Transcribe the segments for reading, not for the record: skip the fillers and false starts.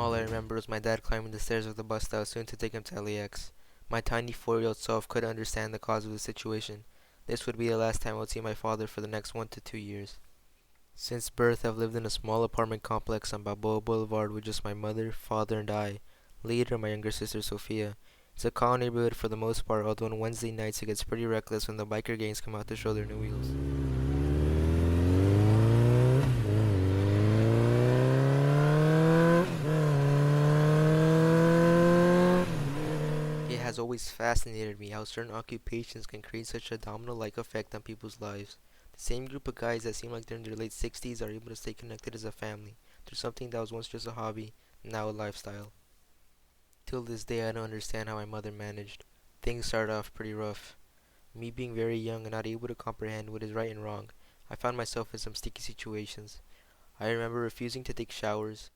All I remember was my dad climbing the stairs of the bus that was soon to take him to LAX. My tiny 4-year-old self couldn't understand the cause of the situation. This would be the last time I would see my father for the next 1 to 2 years. Since birth, I've lived in a small apartment complex on Balboa Boulevard with just my mother, father, and I. Later, my younger sister Sophia. It's a calm neighborhood for the most part, although on Wednesday nights it gets pretty reckless when the biker gangs come out to show their new wheels. It has always fascinated me how certain occupations can create such a domino-like effect on people's lives. The same group of guys that seem like they're in their late 60s are able to stay connected as a family through something that was once just a hobby, now a lifestyle. Till this day, I don't understand how my mother managed. Things started off pretty rough. Me being very young and not able to comprehend what is right and wrong, I found myself in some sticky situations. I remember refusing to take showers,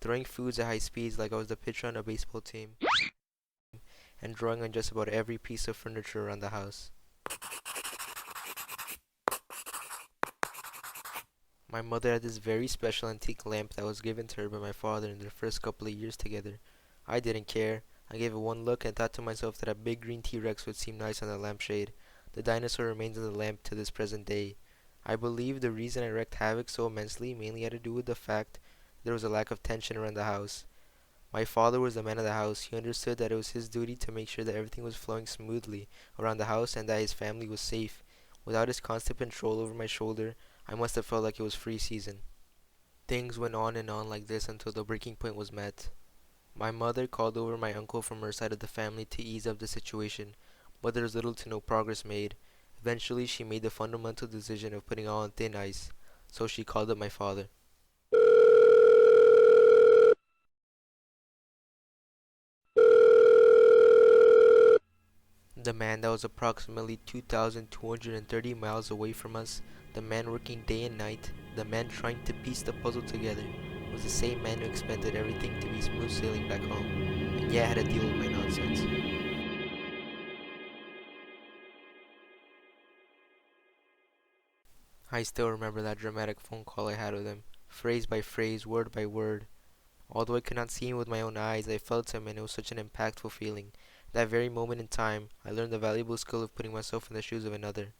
throwing foods at high speeds like I was the pitcher on a baseball team, and drawing on just about every piece of furniture around the house. My mother had this very special antique lamp that was given to her by my father in their first couple of years together. I didn't care. I gave it one look and thought to myself that a big green T-Rex would seem nice on the lampshade. The dinosaur remains on the lamp to this present day. I believe the reason I wreaked havoc so immensely mainly had to do with the fact there was a lack of tension around the house. My father was the man of the house. He understood that it was his duty to make sure that everything was flowing smoothly around the house and that his family was safe. Without his constant control over my shoulder, I must have felt like it was free season. Things went on and on like this until the breaking point was met. My mother called over my uncle from her side of the family to ease up the situation, but there was little to no progress made. Eventually, she made the fundamental decision of putting all on thin ice, so she called up my father. The man that was approximately 2,230 miles away from us, the man working day and night, the man trying to piece the puzzle together, was the same man who expected everything to be smooth sailing back home, and yet had to deal with my nonsense. I still remember that dramatic phone call I had with him, phrase by phrase, word by word. Although I could not see him with my own eyes, I felt him, and it was such an impactful feeling. That very moment in time, I learned the valuable skill of putting myself in the shoes of another.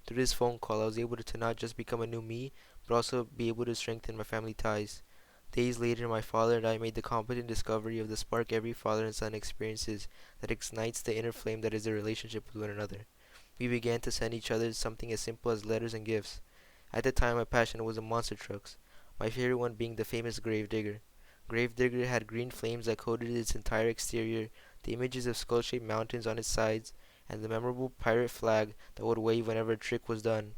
Through this phone call, I was able to not just become a new me, but also be able to strengthen my family ties. Days later, my father and I made the competent discovery of the spark every father and son experiences that ignites the inner flame that is their relationship with one another. We began to send each other something as simple as letters and gifts. At the time, my passion was the monster trucks, my favorite one being the famous Gravedigger. Gravedigger had green flames that coated its entire exterior, the images of skull-shaped mountains on its sides, and the memorable pirate flag that would wave whenever a trick was done.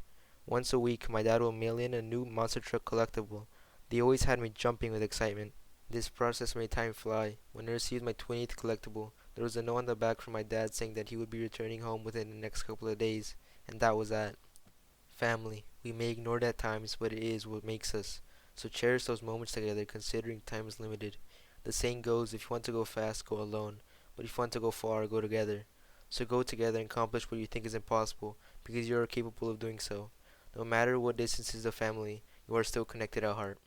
Once a week, my dad would mail in a new monster truck collectible. They always had me jumping with excitement. This process made time fly. When I received my 20th collectible, there was a note on the back from my dad saying that he would be returning home within the next couple of days, and that was that. Family. We may ignore it at times, but it is what makes us. So cherish those moments together, considering time is limited. The saying goes, if you want to go fast, go alone. But if you want to go far, go together. So go together and accomplish what you think is impossible, because you are capable of doing so. No matter what distances the family, you are still connected at heart.